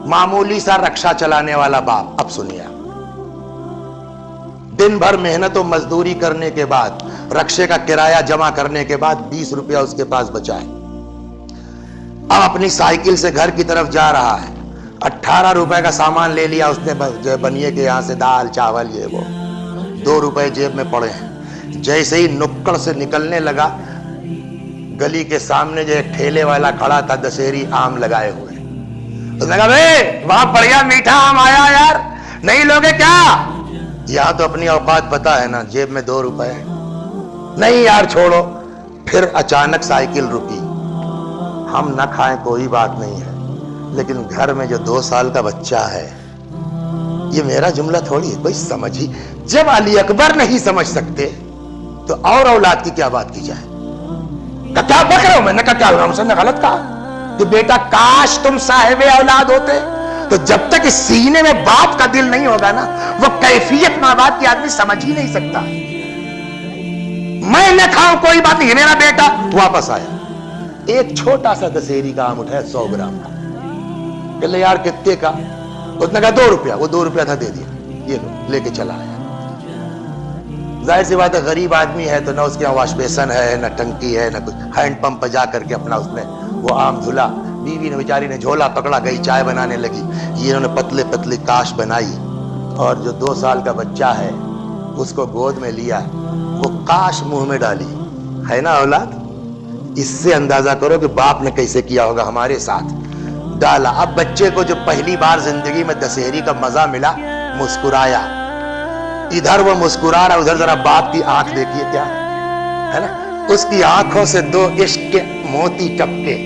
मामूली सा रक्षा चलाने वाला बाप। अब सुनिए, दिन भर मेहनत और मजदूरी करने के बाद, रक्षे का किराया जमा करने के बाद 20 रुपया उसके पास बचा है। अब अपनी साइकिल से घर की तरफ जा रहा है, 18 रुपए का सामान ले लिया उसने, बनिए के यहां से दाल चावल ये वो, 2 रुपए जेब में पड़े हैं। जैसे ही नुक्कड़ से निकलने लगा, गली के सामने जो एक ठेले वाला खड़ा था, दशहरी आम लगाए हुए, उसने कहा बे वहां बढ़िया मीठा आम आया यार, नहीं लोगे क्या? यहां तो अपनी औकात पता है ना, जेब में 2 रुपए है। नहीं यार छोड़ो। फिर अचानक साइकिल रुकी। हम न खाएं कोई बात नहीं है, लेकिन घर में जो 2 साल का बच्चा है, ये मेरा जुमला थोड़ी है, कोई समझ ही। जब अली अकबर नहीं समझ सकते तो और औलाद की क्या बात की जाए? क्या बक रहा हूं मैं? न क्या हमसे न गलत कहा कि बेटा काश तुम साहिबे औलाद होते। तो जब तक इस सीने में बाप का दिल नहीं होगा ना, वो कैफियत मां बाप की आदमी समझ ही नहीं सकता। मैं न खाऊं कोई बात नहीं, मेरा बेटा वापस आया, एक छोटा सा दशहरी का आम उठाया 100 ग्राम का। कहले यार कितने का? उसने कहा 2 रुपया। वो 2 रुपया था, दे दिया, ये लो, लेके चला आया। जाहिर सी बात है, गरीब आदमी है तो ना उसके यहाँ वॉश बेसन है, ना टंकी है, ना कुछ। हैंड पंप पर जा करके अपना उसने वो आम धुला। बीवी ने बेचारी ने झोला पकड़ा, गई चाय बनाने लगी। ये इन्होंने पतले पतले काश बनाई, और जो 2 साल का बच्चा है उसको गोद में लिया, वो काश मुंह में डाली। है ना औलाद? इससे अंदाजा करो कि बाप ने कैसे किया होगा हमारे साथ। डाला। अब बच्चे को जो पहली बार जिंदगी में दशहरी का मजा मिला, मुस्कुराया। इधर वो मुस्कुरा रहा, उधर जरा बाप की आंख देखिए क्या है ना, उसकी आंखों से 2 इश्क के मोती टपके।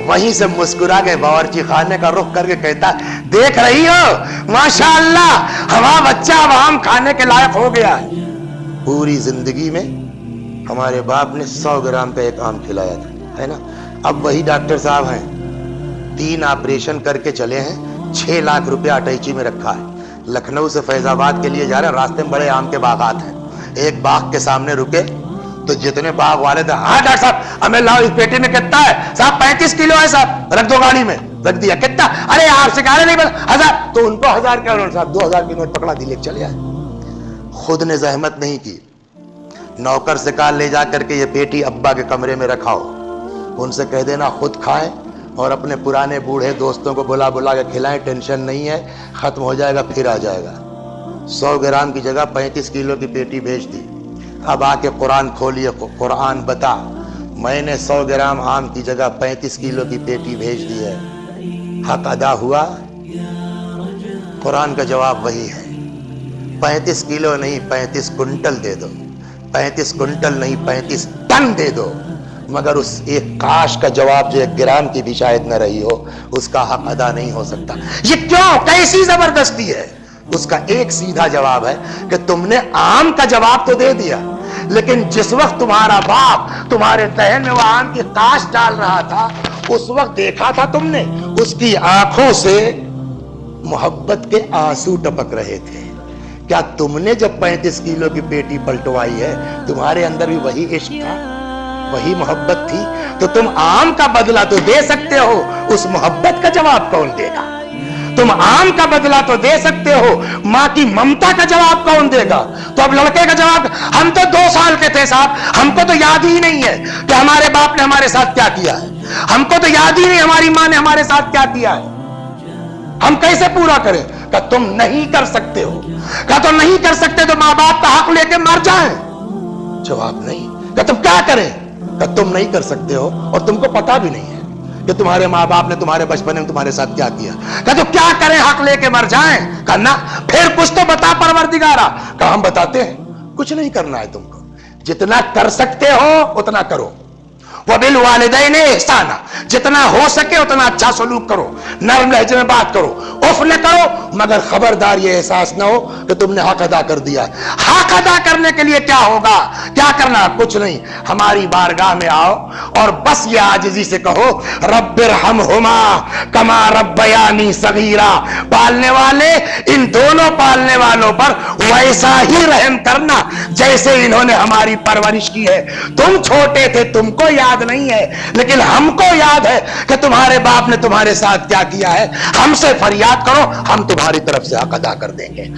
वहीं से मुस्कुरा के बावर्ची खाने का रुख करके कहता, देख रही हो माशाअल्लाह, हमारा बच्चा अब आम खाने के लायक हो गया है। पूरी जिंदगी में हमारे बाप ने 100 ग्राम का एक आम खिलाया था, है ना। अब वही डॉक्टर साहब हैं, 3 ऑपरेशन करके चले हैं, 6 लाख रुपया अटैची में रखा है। लखनऊ से फैजाबाद के लिए जा रहे हैं, रास्ते में बड़े आम के बागात हैं। एक बाग के सामने रुके तो जितने बाग वाले थे, हाँ डॉक्टर साहब हमें लाओ, इस पेटी में कितना है? साहब 35 किलो है साहब, रख दो गाड़ी में। रख दिया। कितना? अरे आप सिखाने नहीं बना, 1000। तो उनको 1000 क्या, उन्होंने साहब 2000 की नोट पकड़ा दी, लेके चले आए। खुद ने जहमत नहीं की, नौकर से कहा ले जा करके ये पेटी अब्बा के कमरे में रखाओ, उनसे कह देना खुद खाएं और अपने पुराने बूढ़े दोस्तों को बुला बुला के खिलाएं, टेंशन नहीं है, खत्म हो जाएगा फिर आ जाएगा। 100 ग्राम की जगह 35 किलो की पेटी भेज दी। अब आके कुरान खोलिए, कुरान बता, मैंने 100 ग्राम आम की जगह 35 किलो की पेटी भेज दी है, हक अदा हुआ? कुरान का जवाब वही है, 35 किलो नहीं 35 कुंटल दे दो, 35 कुंटल नहीं 35 टन दे दो, मगर उस एक काश का जवाब जो 1 ग्राम की भी शायद न रही हो, उसका हक अदा नहीं हो सकता। ये क्यों? कैसी जबरदस्ती है? उसका एक सीधा जवाब है कि तुमने आम का जवाब तो दे दिया, लेकिन जिस वक्त तुम्हारा बाप तुम्हारे दहन में वो आम की काश डाल रहा था, उस वक्त देखा था तुमने, उसकी आंखों से मोहब्बत के आंसू टपक रहे थे। क्या तुमने जब 35 किलो की पेटी पलटवाई है, तुम्हारे अंदर भी वही इश्क था, वही मोहब्बत थी? तो तुम आम का बदला तो दे सकते हो, उस मोहब्बत का जवाब कौन देगा? तुम आम का बदला तो दे सकते हो, मां की ममता का जवाब कौन देगा? तो अब लड़के का जवाब, हम तो 2 साल के थे साहब, हमको तो याद ही नहीं है कि हमारे बाप ने हमारे साथ क्या किया है, हमको तो याद ही नहीं हमारी मां ने हमारे साथ क्या किया है, हम कैसे पूरा करें? क्या तुम नहीं कर सकते हो? क्या तुम नहीं कर सकते तो मां बाप का हक लेके मर जाएं? जवाब नहीं। क्या तुम क्या करें? क्या तुम नहीं कर सकते हो और तुमको पता भी नहीं है कि तुम्हारे माँ बाप ने तुम्हारे बचपन में तुम्हारे साथ क्या किया। क्या तो क्या करें? हक लेके मर जाएं? करना फिर कुछ तो बता परवरदिगारा। क्या हम बताते हैं? कुछ नहीं करना है तुमको, जितना कर सकते हो उतना करो। वबिल वालिदैनि इहसाना, जितना हो सके उतना अच्छा सलूक करो, नरम लहजे में बात करो, उफ न करो, मगर खबरदार ये एहसास ना हो कि तुमने हक अदा कर दिया। हक अदा करने के लिए क्या होगा? क्या करना? कुछ नहीं, हमारी बारगाह में आओ और बस ये आजिज़ी से कहो, रब्बिरहमहुमा कमा रब्बयानी सगीरा, पालने वाले इन दोनों पालने वालों पर वैसा ही रहम करना जैसे इन्होंने हमारी परवरिश की है। तुम छोटे थे, तुमको याद नहीं है, लेकिन हमको याद है कि तुम्हारे बाप ने तुम्हारे साथ क्या किया है। हमसे फरियाद करो, हम तुम्हारी तरफ से हक अदा कर देंगे।